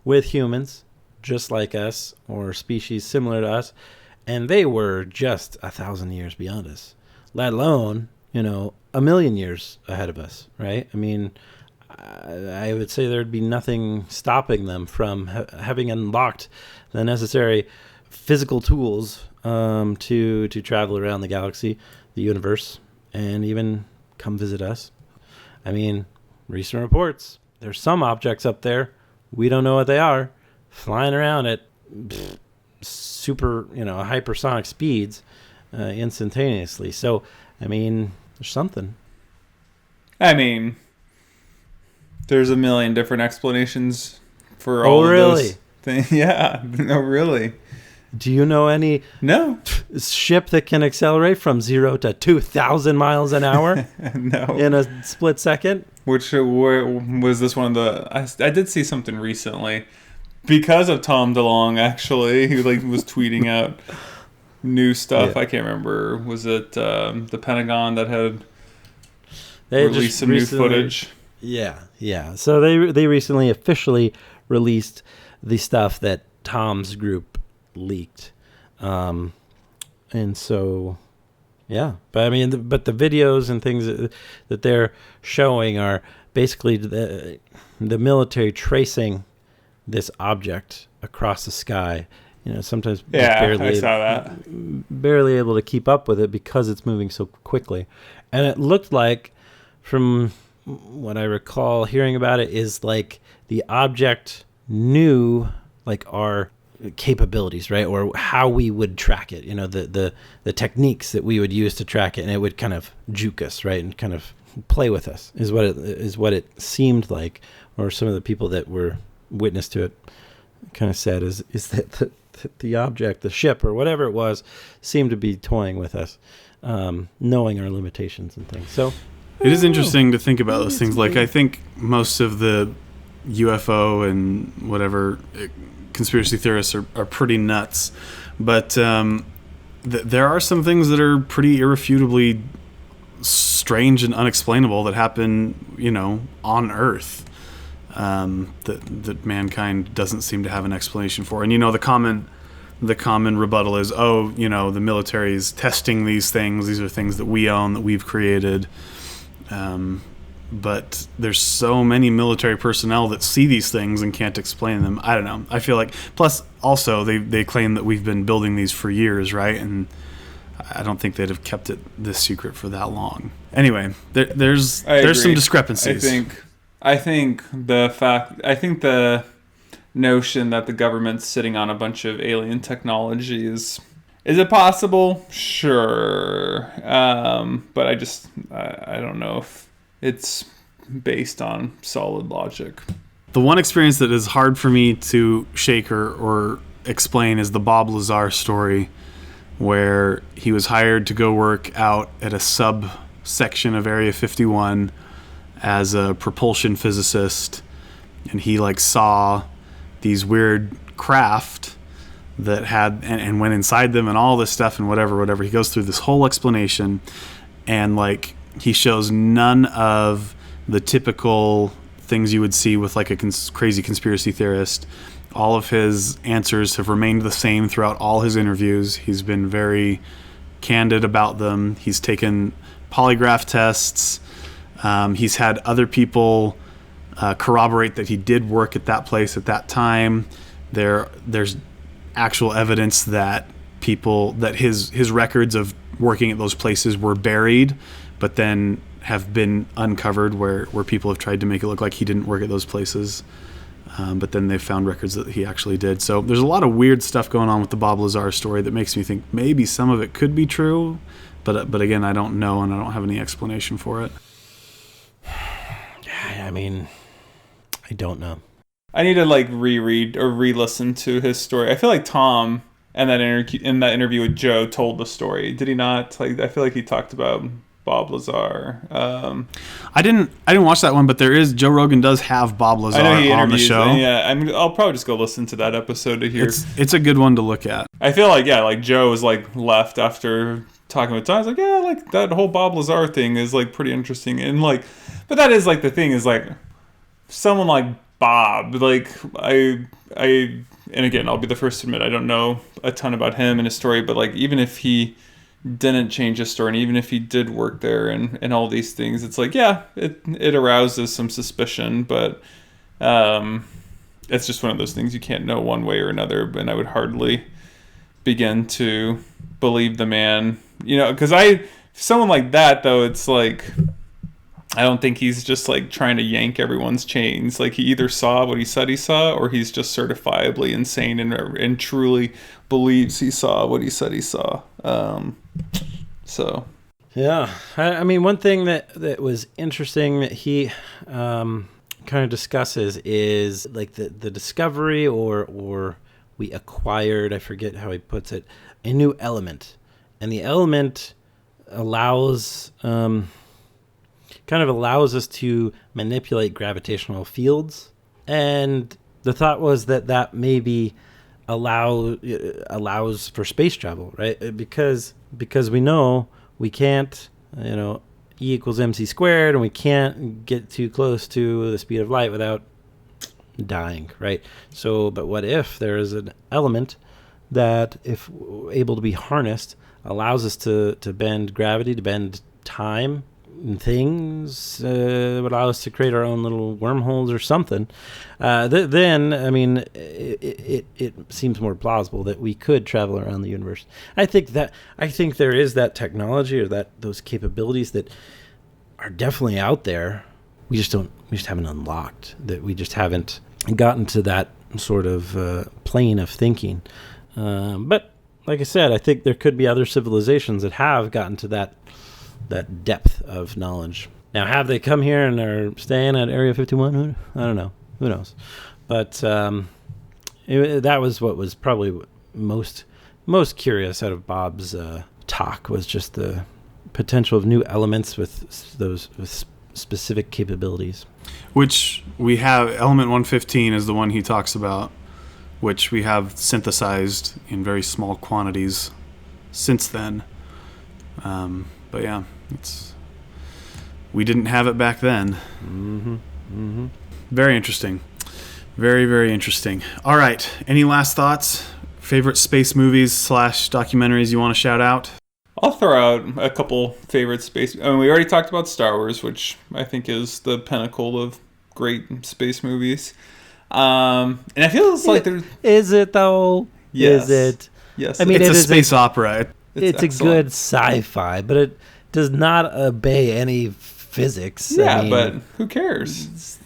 with humans just like us, or species similar to us, and they were just 1,000 years beyond us, let alone, 1,000,000 years ahead of us, right? I would say there'd be nothing stopping them from having unlocked the necessary physical tools to travel around the galaxy, the universe, and even come visit us. Recent reports, there's some objects up there, we don't know what they are, flying around at super, hypersonic speeds instantaneously. So, there's something. There's a million different explanations for all of those things. Yeah, no, really. Do you know any ship that can accelerate from 0 to 2,000 miles an hour? No. In a split second? Which was this one of the... I did see something recently because of Tom DeLonge, actually, who was tweeting out new stuff. Yeah. I can't remember. Was it the Pentagon that had released some new footage? Yeah. So they recently officially released the stuff that Tom's group leaked. And so, yeah. But the videos and things that they're showing are basically the military tracing this object across the sky. Sometimes I saw that. Barely able to keep up with it because it's moving so quickly. And it looked like, from what I recall hearing about it, is like the object knew our capabilities, right? Or how we would track it, the techniques that we would use to track it, and it would kind of juke us, right? And kind of play with us is what it seemed like, or some of the people that were witness to it kind of said is that the object, the ship or whatever it was, seemed to be toying with us, knowing our limitations and things. So it is interesting to think about those things. I think most of the UFO and whatever conspiracy theorists are pretty nuts, but there are some things that are pretty irrefutably strange and unexplainable that happen, on Earth, that mankind doesn't seem to have an explanation for. And the common rebuttal is, the military is testing these things. These are things that we own, that we've created. But there's so many military personnel that see these things and can't explain them. I don't know. I feel like, plus also they claim that we've been building these for years, right? And I don't think they'd have kept it this secret for that long. Anyway, there's some discrepancies. I think the notion that the government's sitting on a bunch of alien technologies, is it possible? Sure. But I don't know if it's based on solid logic. The one experience that is hard for me to shake or explain is the Bob Lazar story, where he was hired to go work out at a subsection of Area 51 as a propulsion physicist, and he saw these weird craft that had and went inside them and all this stuff and whatever. He goes through this whole explanation, and he shows none of the typical things you would see with a crazy conspiracy theorist. All of his answers have remained the same throughout all his interviews. He's been very candid about them. He's taken polygraph tests. He's had other people corroborate that he did work at that place at that time. There's actual evidence that his records of working at those places were buried, but then have been uncovered where people have tried to make it look like he didn't work at those places. But then they've found records that he actually did. So there's a lot of weird stuff going on with the Bob Lazar story that makes me think maybe some of it could be true. But again, I don't know, and I don't have any explanation for it. I mean, I don't know. I need to reread or re-listen to his story. I feel like Tom in that interview with Joe told the story. Did he not? I feel like he talked about Bob Lazar. I didn't watch that one, but Joe Rogan does have Bob Lazar on the show. Yeah, I'll probably just go listen to that episode to hear. It's a good one to look at. I feel Joe was left after talking with Tom. I was that whole Bob Lazar thing is pretty interesting, and but that is the thing is someone like Bob, I and again, I'll be the first to admit I don't know a ton about him and his story, but even if he didn't change his story, and even if he did work there and all these things, it's it arouses some suspicion, but it's just one of those things you can't know one way or another. And I would hardly begin to believe the man, because someone like that though, it's I don't think he's just trying to yank everyone's chains. He either saw what he said he saw, or he's just certifiably insane and truly believes he saw what he said he saw. So yeah, I mean, one thing that was interesting that he kind of discusses is the discovery or we acquired, I forget how he puts it, a new element, and the element allows us to manipulate gravitational fields. And the thought was that maybe allows for space travel, right? Because we know we can't, E equals mc squared, and we can't get too close to the speed of light without dying, right? So, but what if there is an element that, if able to be harnessed, allows us to bend gravity, to bend time, things, would allow us to create our own little wormholes or something, then I mean it seems more plausible that we could travel around the universe. I think there is that technology or those capabilities that are definitely out there. We just haven't unlocked, that we just haven't gotten to that sort of plane of thinking. But like I said, I think there could be other civilizations that have gotten to that depth of knowledge. Now, have they come here and are staying at Area 51? I don't know. Who knows? But that was what was probably most curious out of Bob's talk, was just the potential of new elements with specific capabilities. Which we have, element 115 is the one he talks about, which we have synthesized in very small quantities since then. But yeah, we didn't have it back then. Mm-hmm. Mm-hmm. Very interesting. Very, very interesting. All right. Any last thoughts? Favorite space movies / documentaries you want to shout out? I'll throw out a couple favorite space. I mean, we already talked about Star Wars, which I think is the pinnacle of great space movies. And I feel it's like there's... Is it though? Yes. Is it? Yes. I mean, it's a space opera. It's a good sci-fi, but it does not obey any physics. Yeah, I mean, but who cares?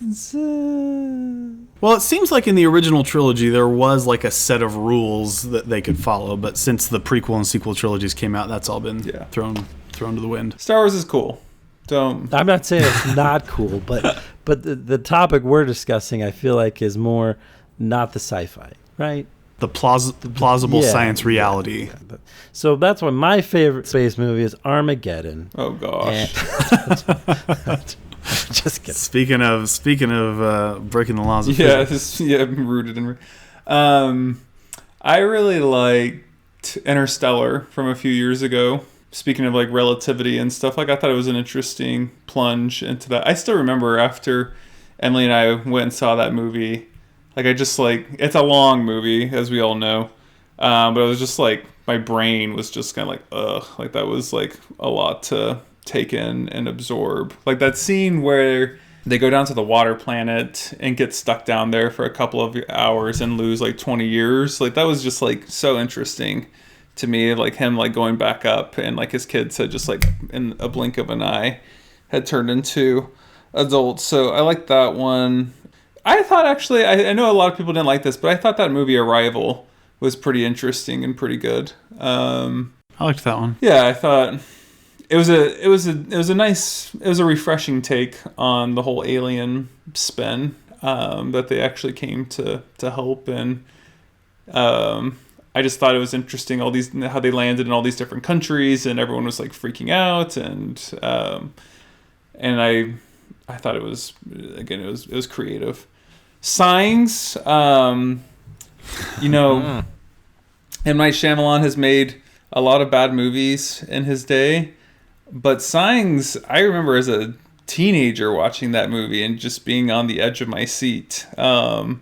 Well, it seems like in the original trilogy there was like a set of rules that they could follow, but since the prequel and sequel trilogies came out, that's all been thrown to the wind. Star Wars is cool. Don't. I'm not saying it's not cool, but the topic we're discussing, I feel like, is more not the sci-fi, right? The plausible science reality. Yeah. So that's why my favorite space movie is Armageddon. Oh gosh. Just kidding. Speaking of breaking the laws of physics. Rooted in. I really liked Interstellar from a few years ago. Speaking of like relativity and stuff, like I thought it was an interesting plunge into that. I still remember after Emily and I went and saw that movie. Like I just like, it's a long movie, as we all know, but it was just like my brain was just kind of like, ugh, like that was like a lot to take in and absorb. Like that scene where they go down to the water planet and get stuck down there for a couple of hours and lose like 20 years. Like that was just like so interesting to me. Like him like going back up and like his kids had just like in a blink of an eye had turned into adults. So I like that one. I thought actually, I know a lot of people didn't like this, but I thought that movie Arrival was pretty interesting and pretty good. I liked that one. Yeah, I thought it was a refreshing take on the whole alien spin that they actually came to help, and I just thought it was interesting how they landed in all these different countries and everyone was like freaking out, and I thought it was creative. Signs, M. Night Shyamalan has made a lot of bad movies in his day, but Signs, I remember as a teenager watching that movie and just being on the edge of my seat. And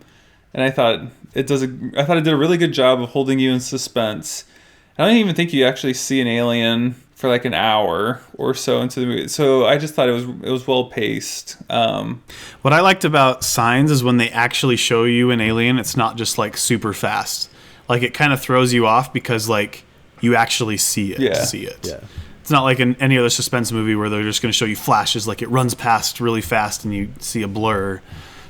I thought it did a really good job of holding you in suspense. I don't even think you actually see an alien for like an hour or so into the movie. So I just thought it was well paced. What I liked about Signs is when they actually show you an alien, it's not just like super fast. Like it kind of throws you off because like you actually see it. Yeah. Yeah. It's not like in any other suspense movie where they're just going to show you flashes, like it runs past really fast and you see a blur,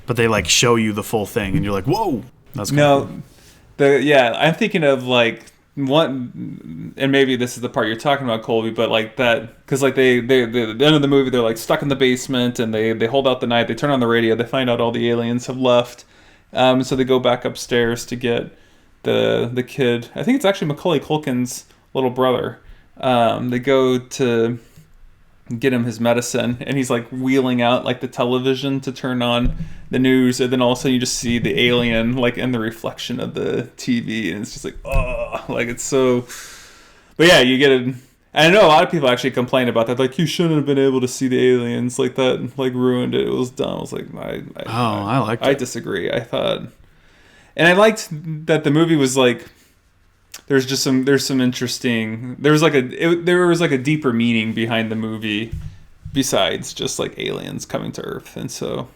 but they like show you the full thing and you're like, whoa. That's cool. I'm thinking of like one, and maybe this is the part you're talking about, Colby, but like that, because like they the end of the movie, they're like stuck in the basement and they hold out the night, they turn on the radio, they find out all the aliens have left, so they go back upstairs to get the kid. I think it's actually Macaulay Culkin's little brother. They go to get him his medicine, and he's like wheeling out like the television to turn on the news, and then all of a sudden you just see the alien like in the reflection of the TV, and it's just like, oh, like it's so. But yeah, you get it. And I know a lot of people actually complain about that, like you shouldn't have been able to see the aliens, like that like ruined it. It was dumb. I was like, I liked it. I disagree. I thought, and I liked that the movie was like. There was like a deeper meaning behind the movie besides just like aliens coming to Earth, and so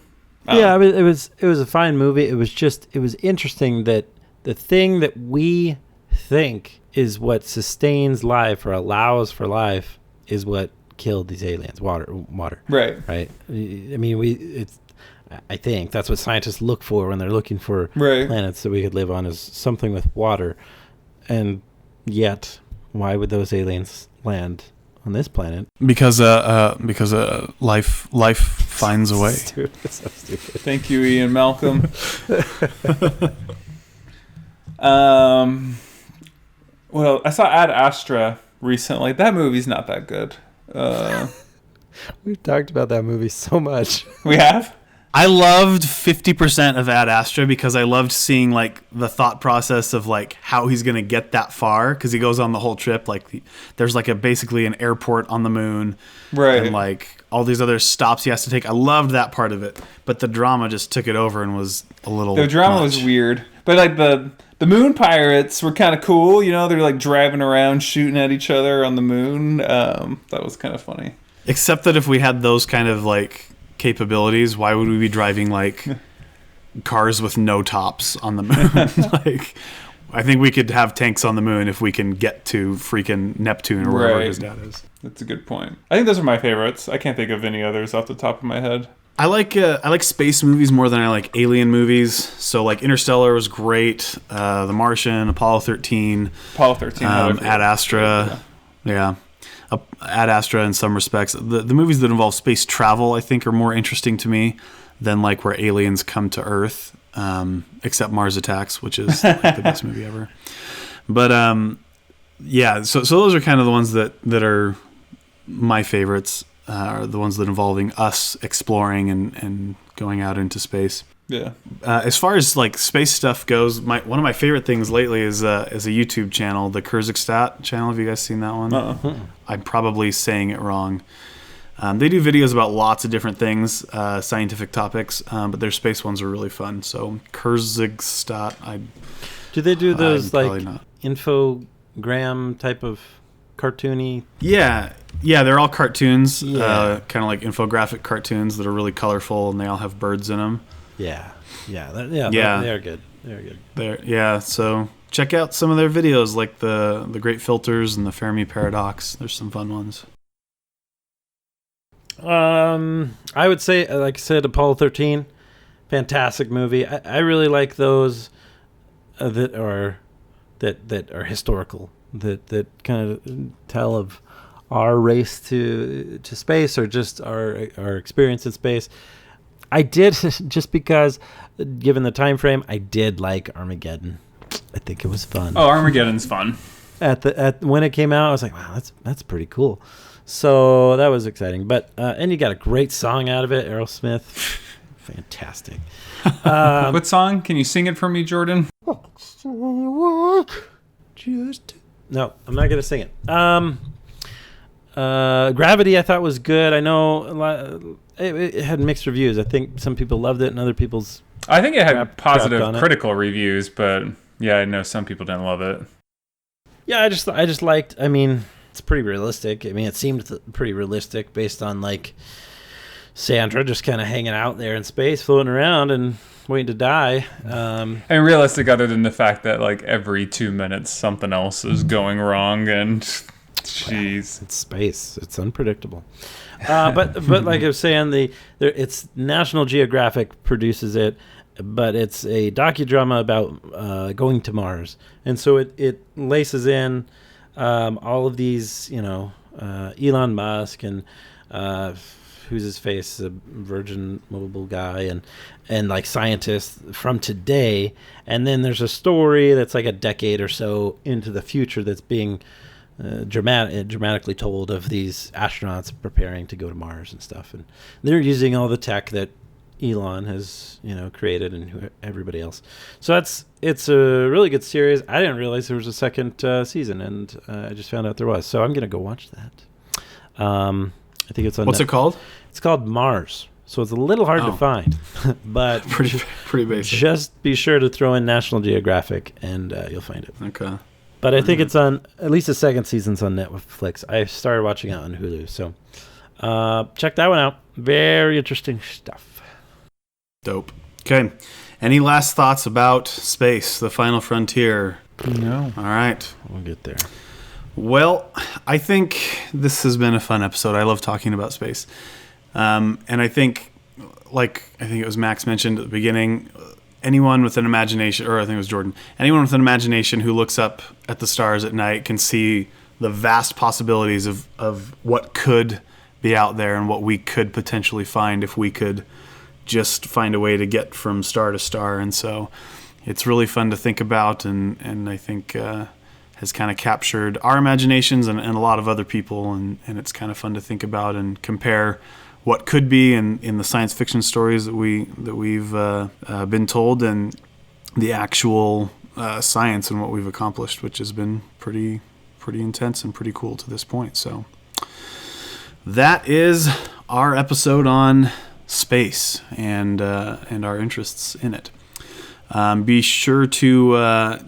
I mean, it was a fine movie. It was interesting that the thing that we think is what sustains life or allows for life is what killed these aliens. Water. Right. I mean, I think that's what scientists look for when they're looking for planets that we could live on, is something with water. And yet, why would those aliens land on this planet? Because life finds a way. So stupid. Thank you, Ian Malcolm. Well, I saw Ad Astra recently. That movie's not that good. We've talked about that movie so much. We have? I loved 50% of Ad Astra because I loved seeing like the thought process of like how he's going to get that far, because he goes on the whole trip. Like there's like basically an airport on the moon, right? And like all these other stops he has to take. I loved that part of it, but the drama just took it over and was a little. The drama much. was weird, but like the The moon pirates were kind of cool. You know, they're like driving around, shooting at each other on the moon. That was kind of funny. Except that if we had those kind of like capabilities, why would we be driving like cars with no tops on the moon? Like, I think we could have tanks on the moon if we can get to freaking Neptune or wherever his dad is. That's a good point. I think those are my favorites. I can't think of any others off the top of my head. I like space movies more than I like alien movies. So like Interstellar was great. The Martian, Apollo 13. Apollo 13. Ad Astra. Yeah. Ad Astra in some respects. The movies that involve space travel, I think, are more interesting to me than like where aliens come to Earth, except Mars Attacks, which is like the best movie ever. But yeah, so those are kind of the ones that are my favorites. Are the ones that involving us exploring and going out into space. Yeah. As far as like space stuff goes, one of my favorite things lately is a YouTube channel, the Kurzgesagt channel. Have you guys seen that one? Uh-uh. I'm probably saying it wrong. They do videos about lots of different things, scientific topics, but their space ones are really fun. So Kurzgesagt. Do they do those like infogram type of cartoony? Yeah, they're all cartoons, Yeah. kind of like infographic cartoons that are really colorful, and they all have birds in them. Yeah. Yeah. They're good. They're good. So check out some of their videos, like the Great Filters and the Fermi Paradox. There's some fun ones. I would say, like I said, Apollo 13, fantastic movie. I really like those that are historical, that kind of tell of our race to space, or just our experience in space. I did, just because, given the time frame, I did like Armageddon. I think it was fun. Oh, Armageddon's fun. When it came out, I was like, wow, that's pretty cool. So that was exciting. But and you got a great song out of it, Aerosmith. Fantastic. What song? Can you sing it for me, Jordan? No, I'm not gonna sing it. Gravity, I thought was good. I know it had mixed reviews. I think some people loved it, and other people's. I think it had positive on it. critical reviews, but yeah, I know some people didn't love it. Yeah, I just liked. I mean, it's pretty realistic. I mean, it seemed pretty realistic based on like Sandra just kind of hanging out there in space, floating around and waiting to die. And realistic, other than the fact that like every 2 minutes something else is going wrong, and jeez, it's space. It's unpredictable. But like I was saying, it's National Geographic produces it, but it's a docudrama about going to Mars, and so it laces in all of these, Elon Musk and who's his face, a Virgin Mobile guy, and like scientists from today, and then there's a story that's like a decade or so into the future that's being dramatically told of these astronauts preparing to go to Mars and stuff, and they're using all the tech that Elon has created, and everybody else. So it's a really good series. I didn't realize there was a second season, and I just found out there was. So I'm gonna go watch that. I think it's on. What's it called? It's called Mars. So it's a little hard to find, but pretty basic. Just be sure to throw in National Geographic, and you'll find it. Okay. But I think it's on, at least the second season's on Netflix. I started watching it on Hulu, so check that one out. Very interesting stuff. Dope. Okay. Any last thoughts about space, the final frontier? No. All right. We'll get there. Well, I think this has been a fun episode. I love talking about space. And I think it was Max mentioned at the beginning, anyone with an imagination, or I think it was Jordan, anyone with an imagination who looks up at the stars at night can see the vast possibilities of what could be out there and what we could potentially find if we could just find a way to get from star to star. And so it's really fun to think about, and I think has kind of captured our imaginations and a lot of other people, and it's kind of fun to think about and compare what could be in the science fiction stories that we've been told, and the actual science and what we've accomplished, which has been pretty intense and pretty cool to this point. So that is our episode on space and our interests in it. Be sure to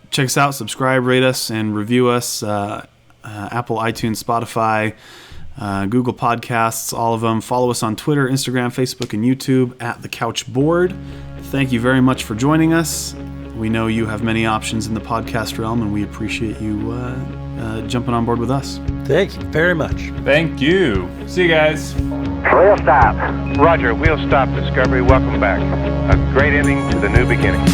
check us out, subscribe, rate us, and review us. Apple, iTunes, Spotify, Google Podcasts, all of them. Follow us on Twitter, Instagram, Facebook, and YouTube at The Couchboard. Thank you very much for joining us. We know you have many options in the podcast realm, and we appreciate you jumping on board with us. Thank you very much. Thank you. See you guys. Wheel stop. Roger, wheel stop, Discovery. Welcome back. A great ending to the new beginning.